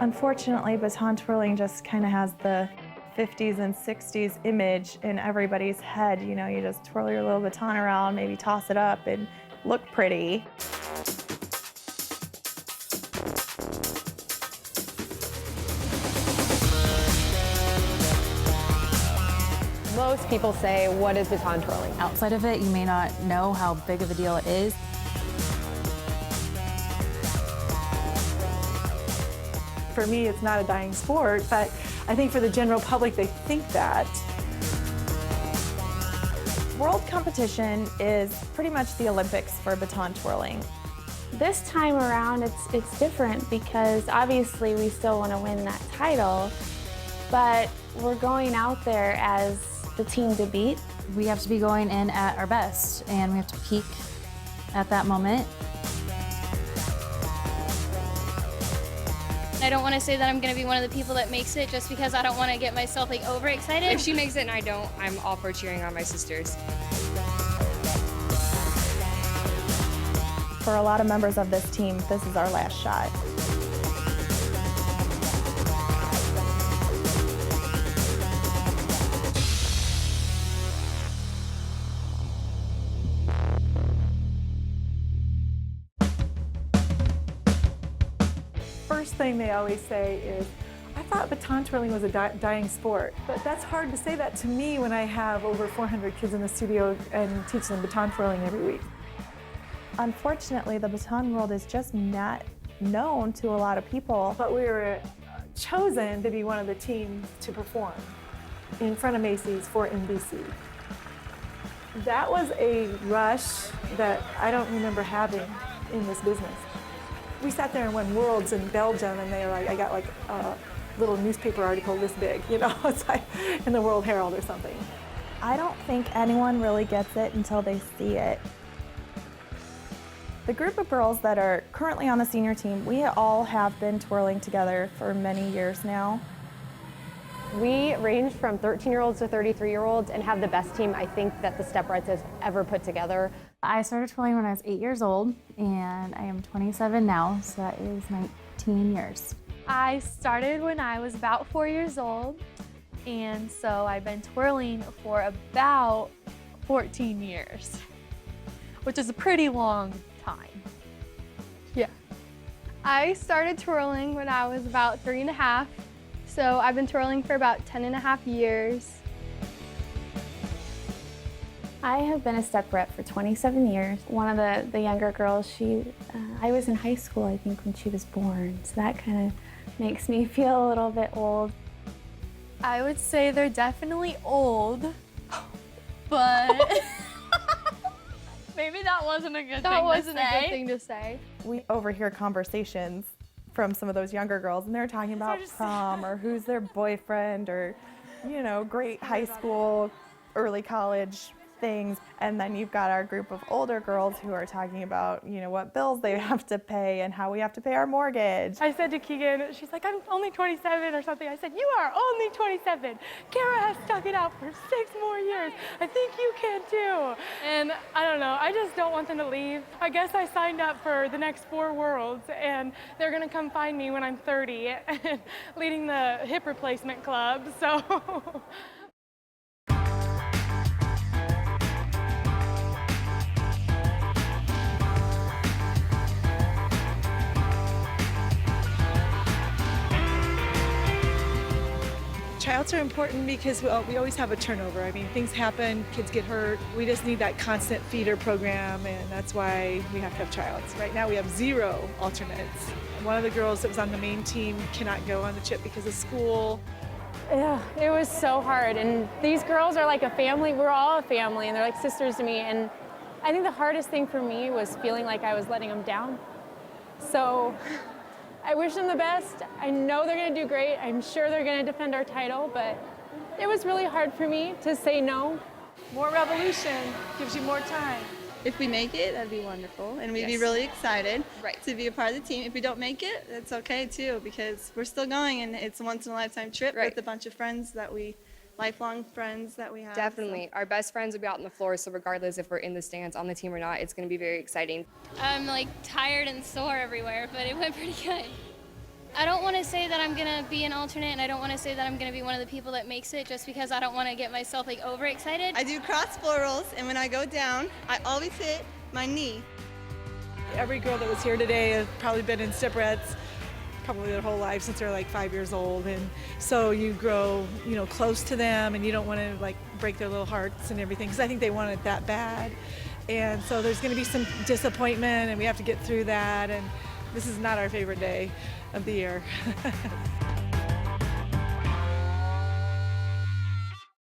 Unfortunately, baton twirling just kind of has the 50s and 60s image in everybody's head. You know, you just twirl your little baton around, maybe toss it up and look pretty. Most people say, what is baton twirling? Outside of it, you may not know how big of a deal it is. For me, it's not a dying sport, but I think for the general public, they think that. World competition is pretty much the Olympics for baton twirling. This time around, it's different because obviously we still want to win that title, but we're going out there as the team to beat. We have to be going in at our best, and we have to peak at that moment. I don't want to say that I'm going to be one of the people that makes it just because I don't want to get myself like overexcited. If she makes it and I don't, I'm all for cheering on my sisters. For a lot of members of this team, this is our last shot. First thing they always say is, I thought baton twirling was a dying sport. But that's hard to say that to me when I have over 400 kids in the studio and teach them baton twirling every week. Unfortunately, the baton world is just not known to a lot of people. But we were chosen to be one of the teams to perform in front of Macy's for NBC. That was a rush that I don't remember having in this business. We sat there and won Worlds in Belgium, and they were like, I got like a little newspaper article this big, you know, it's like in the World Herald or something. I don't think anyone really gets it until they see it. The group of girls that are currently on the senior team, we all have been twirling together for many years now. We range from 13-year-olds to 33-year-olds and have the best team I think that the Step Reds has ever put together. I started twirling when I was 8 years old, and I am 27 now, so that is 19 years. I started when I was about 4 years old, and so I've been twirling for about 14 years, which is a pretty long time. Yeah. I started twirling when I was about 3.5, so I've been twirling for about 10.5 years. I have been a step rep for 27 years. One of the younger girls, I was in high school, I think, when she was born, so that kind of makes me feel a little bit old. I would say they're definitely old, but maybe that wasn't a good thing to say. We overhear conversations from some of those younger girls, and they're talking about prom or who's their boyfriend or, you know, great high school, early college things. And then you've got our group of older girls who are talking about, you know, what bills they have to pay and how we have to pay our mortgage. I said to Keegan, she's like, I'm only 27 or something. I said, you are only 27. Kara has stuck it out for 6 more years. I think you can too. And I don't know, I just don't want them to leave. I guess I signed up for the next 4 worlds, and they're gonna come find me when I'm 30 and leading the hip replacement club, so. Tryouts are important because we always have a turnover. I mean, things happen, kids get hurt. We just need that constant feeder program, and that's why we have to have tryouts. Right now we have 0 alternates. One of the girls that was on the main team cannot go on the chip because of school. Yeah, it was so hard, and these girls are like a family. We're all a family, and they're like sisters to me, and I think the hardest thing for me was feeling like I was letting them down. So I wish them the best. I know they're gonna do great. I'm sure they're gonna defend our title, but it was really hard for me to say no. More revolution gives you more time. If we make it, that'd be wonderful, and we'd be really excited to be a part of the team. If we don't make it, that's okay too, because we're still going, and it's a once-in-a-lifetime trip with a bunch of friends that lifelong friends that we have. Definitely. Our best friends will be out on the floor, so regardless if we're in the stands, on the team or not, it's going to be very exciting. I'm like tired and sore everywhere, but it went pretty good. I don't want to say that I'm going to be an alternate, and I don't want to say that I'm going to be one of the people that makes it, just because I don't want to get myself like overexcited. I do cross floor rolls, and when I go down, I always hit my knee. Every girl that was here today has probably been in Stepperettes probably their whole life since they're like 5 years old, and so you grow, you know, close to them, and you don't want to like break their little hearts and everything, because I think they want it that bad. And so there's going to be some disappointment, and we have to get through that, and this is not our favorite day of the year.